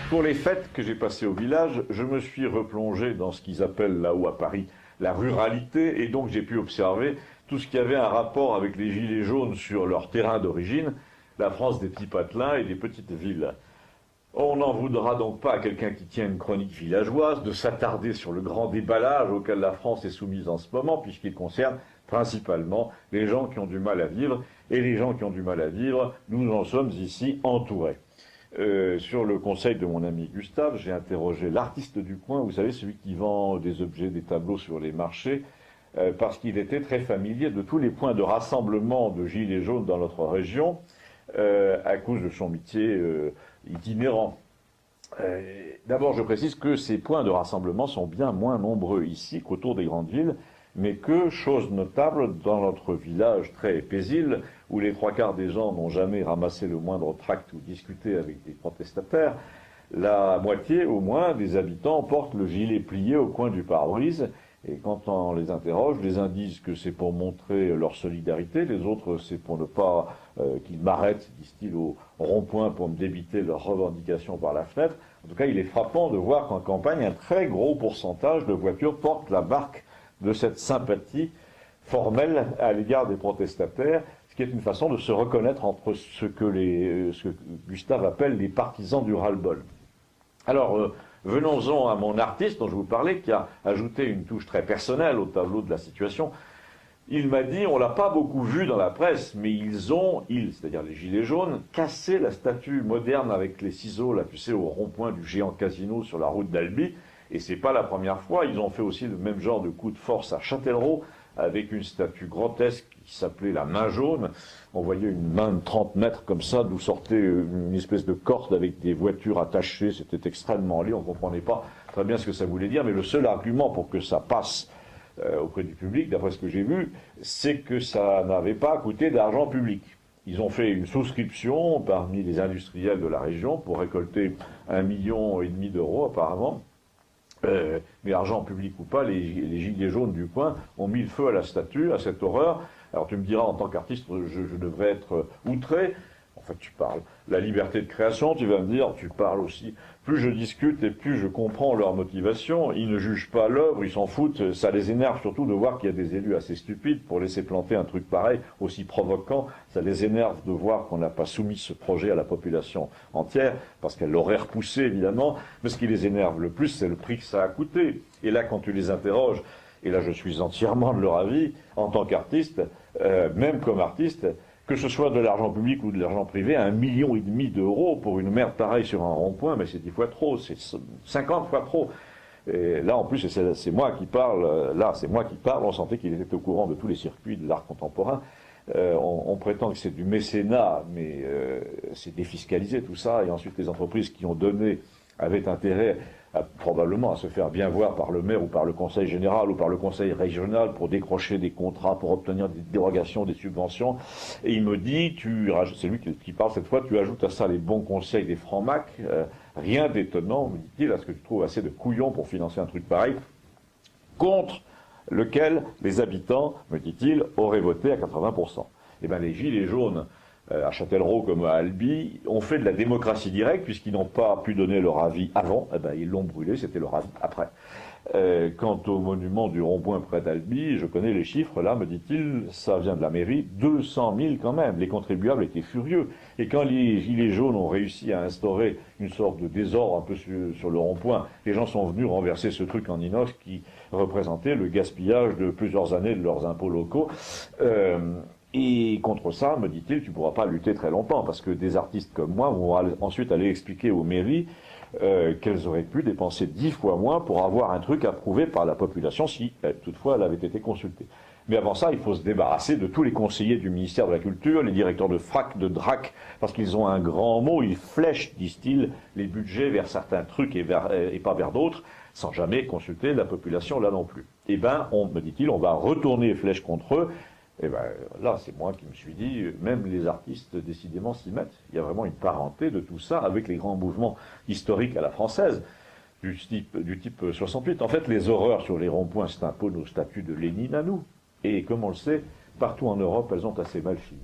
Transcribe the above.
Pour les fêtes que j'ai passées au village, je me suis replongé dans ce qu'ils appellent là-haut à Paris la ruralité, et donc j'ai pu observer tout ce qui avait un rapport avec les gilets jaunes sur leur terrain d'origine, la France des petits patelins et des petites villes. On n'en voudra donc pas à quelqu'un qui tient une chronique villageoise de s'attarder sur le grand déballage auquel la France est soumise en ce moment, puisqu'il concerne principalement les gens qui ont du mal à vivre, et les gens qui ont du mal à vivre, nous en sommes ici entourés. Sur le conseil de mon ami Gustave, j'ai interrogé l'artiste du coin, vous savez, celui qui vend des objets, des tableaux sur les marchés, parce qu'il était très familier de tous les points de rassemblement de gilets jaunes dans notre région, à cause de son métier itinérant. D'abord, je précise que ces points de rassemblement sont bien moins nombreux ici qu'autour des grandes villes, mais que, chose notable, dans notre village très paisible, où les trois quarts des gens n'ont jamais ramassé le moindre tract ou discuté avec des protestataires, la moitié au moins des habitants portent le gilet plié au coin du pare-brise, et quand on les interroge, les uns disent que c'est pour montrer leur solidarité, les autres c'est pour ne pas qu'ils m'arrêtent, disent-ils, au rond-point pour me débiter leurs revendications par la fenêtre. En tout cas, il est frappant de voir qu'en campagne, un très gros pourcentage de voitures portent la marque de cette sympathie formelle à l'égard des protestataires, ce qui est une façon de se reconnaître entre ce que Gustave appelle les partisans du ras-le-bol. Alors, venons-en à mon artiste dont je vous parlais, qui a ajouté une touche très personnelle au tableau de la situation. Il m'a dit, on l'a pas beaucoup vu dans la presse, mais c'est-à-dire les gilets jaunes, cassé la statue moderne avec les ciseaux, là, tu sais, au rond-point du géant casino sur la route d'Albi. Et c'est pas la première fois, ils ont fait aussi le même genre de coup de force à Châtellerault, avec une statue grotesque qui s'appelait la main jaune. On voyait une main de 30 mètres comme ça, d'où sortait une espèce de corde avec des voitures attachées. C'était extrêmement laid, on ne comprenait pas très bien ce que ça voulait dire, mais le seul argument pour que ça passe auprès du public, d'après ce que j'ai vu, c'est que ça n'avait pas coûté d'argent public. Ils ont fait une souscription parmi les industriels de la région pour récolter 1,5 million d'euros apparemment. Mais argent public ou pas, les gilets jaunes du coin ont mis le feu à la statue, à cette horreur. Alors tu me diras, en tant qu'artiste, je devrais être outré. En fait, tu parles la liberté de création, tu vas me dire, tu parles aussi. Plus je discute et plus je comprends leur motivation. Ils ne jugent pas l'œuvre, ils s'en foutent. Ça les énerve surtout de voir qu'il y a des élus assez stupides pour laisser planter un truc pareil, aussi provoquant. Ça les énerve de voir qu'on n'a pas soumis ce projet à la population entière, parce qu'elle l'aurait repoussé évidemment. Mais ce qui les énerve le plus, c'est le prix que ça a coûté. Et là, quand tu les interroges, et là je suis entièrement de leur avis, en tant qu'artiste, même comme artiste, que ce soit de l'argent public ou de l'argent privé, 1,5 million d'euros pour une merde pareille sur un rond-point, mais c'est 10 fois trop, c'est 50 fois trop. Et là, en plus, c'est moi qui parle, on sentait qu'il était au courant de tous les circuits de l'art contemporain. On prétend que c'est du mécénat, mais c'est défiscalisé tout ça, et ensuite les entreprises qui ont donné avaient intérêt probablement à se faire bien voir par le maire ou par le conseil général ou par le conseil régional pour décrocher des contrats, pour obtenir des dérogations, des subventions. Et il me dit, c'est lui qui parle cette fois, tu ajoutes à ça les bons conseils des francs-mac, rien d'étonnant, me dit-il, à ce que tu trouves assez de couillons pour financer un truc pareil, contre lequel les habitants, me dit-il, auraient voté à 80%. Eh bien les gilets jaunes, à Châtellerault comme à Albi, ont fait de la démocratie directe, puisqu'ils n'ont pas pu donner leur avis avant, eh ben, ils l'ont brûlé, c'était leur avis après. Quant au monument du rond-point près d'Albi, je connais les chiffres, là, me dit-il, ça vient de la mairie, 200 000 quand même, les contribuables étaient furieux. Et quand les gilets jaunes ont réussi à instaurer une sorte de désordre un peu sur le rond-point, les gens sont venus renverser ce truc en inox qui représentait le gaspillage de plusieurs années de leurs impôts locaux. Et contre ça, me dit-il, tu ne pourras pas lutter très longtemps, parce que des artistes comme moi vont ensuite aller expliquer aux mairies qu'elles auraient pu dépenser 10 fois moins pour avoir un truc approuvé par la population, si toutefois elle avait été consultée. Mais avant ça, il faut se débarrasser de tous les conseillers du ministère de la Culture, les directeurs de FRAC, de DRAC, parce qu'ils ont un grand mot, ils flèchent, disent-ils, les budgets vers certains trucs et pas vers d'autres, sans jamais consulter la population là non plus. Eh bien, me dit-il, on va retourner les flèches contre eux. Et bien là, c'est moi qui me suis dit, même les artistes décidément s'y mettent. Il y a vraiment une parenté de tout ça avec les grands mouvements historiques à la française, du type 68. En fait, les horreurs sur les ronds-points, c'est un peu nos statues de Lénine à nous. Et comme on le sait, partout en Europe, elles ont assez mal fini.